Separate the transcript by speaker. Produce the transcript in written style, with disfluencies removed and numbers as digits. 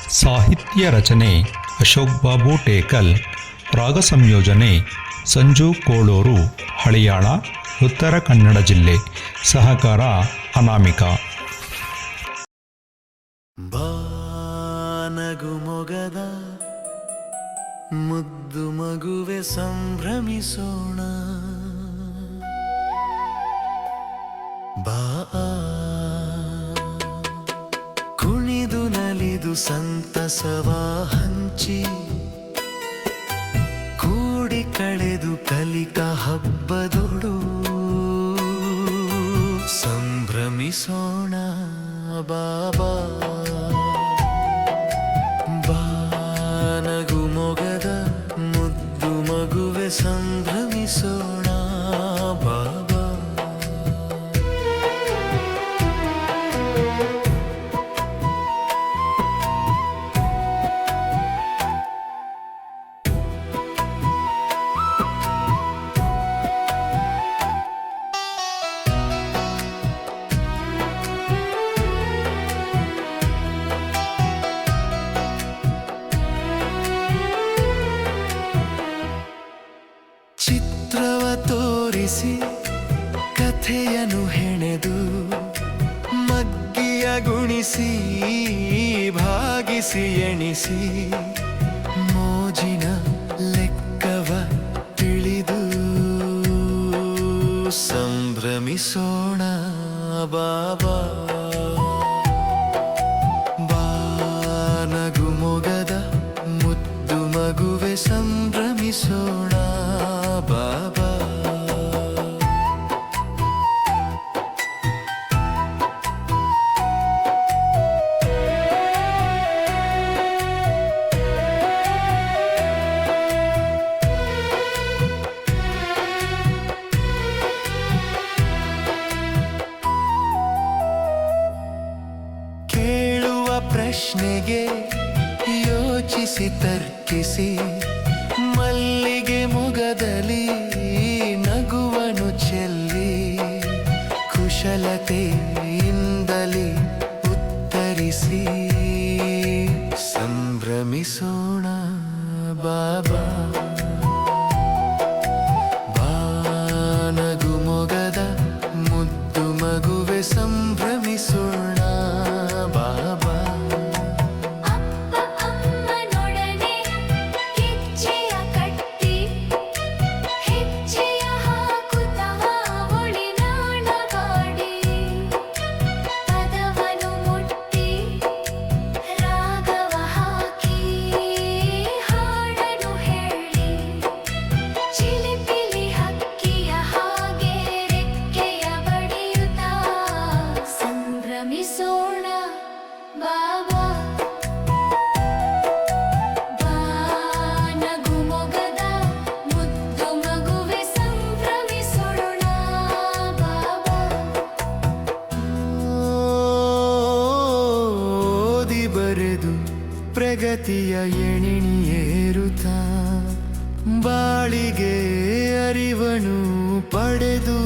Speaker 1: ಸಾಹಿತ್ಯ ರಚನೆ ಅಶೋಕ್ ಬಾಬು ಟೇಕಲ್. ರಾಗ ಸಂಯೋಜನೆ ಸಂಜು ಕೋಳೂರು, ಹಳಿಯಾಳ, ಉತ್ತರ ಕನ್ನಡ ಜಿಲ್ಲೆ. ಸಹಕಾರ ಅನಾಮಿಕಾ.
Speaker 2: ಬಾನಗು ಮೊಗದ ಮುದ್ದು ಮಗುವೆ ಸಂಭ್ರಮಿಸೋಣ, ಬಾ ಕುಣಿದು ನಲಿದು ಸಂತಸವ ಹಂಚಿ, ಕೂಡಿ ಕಳೆದು ಕಲಿಕ ಹಬ್ಬದೊಡು ಸಂಭ್ರಮಿಸೋಣ ಬಾಬಾ. ಬಾನಗು ಮೊಗದ ಮುದ್ದು ಮಗುವೆ ಸಂಭ್ರಮಿಸೋಣ ಬಾಬಾ. ಚಿತ್ರವ ತೋರಿಸಿ ಕಥೆಯನ್ನು ಹೆಣೆದು, ಮಗ್ಗಿಯ ಗುಣಿಸಿ ಭಾಗಿಸಿ ಎಣಿಸಿ, ಮೋಜಿನ ಲೆಕ್ಕವ ತಿಳಿದು ಸಂಭ್ರಮಿಸೋಣ ಬಾಬಾ. ಬಾನಗು ಮೊಗದ ಮುದ್ದು ಮಗುವೆ ಸಂಭ್ರಮಿಸೋಣ ಬಾಬಾ. ಕೇಳುವ ಪ್ರಶ್ನೆಗೆ ಯೋಚಿಸಿ ತರ್ಕಿಸಿ, ಮಲ್ಲಿಗೆ ಮೊಗದಲ್ಲಿ ನಗುವನು ಚೆಲ್ಲಿ, ಕುಶಲತೆಯಿಂದಲೇ ಉತ್ತರಿಸಿ ಸಂಭ್ರಮಿಸೋಣ ಬಾಬಾ. ಬಾನಗು ಮೊಗದ ಮುದ್ದು ಮಗುವೆ ಸಂಭ್ರಮಿಸೋಣ ಬಾಬಾ. ಬರೆದು ಪ್ರಗತಿಯ ಎಣಿಯೇರುತ್ತಾ, ಬಾಳಿಗೆ ಅರಿವನು ಪಡೆದು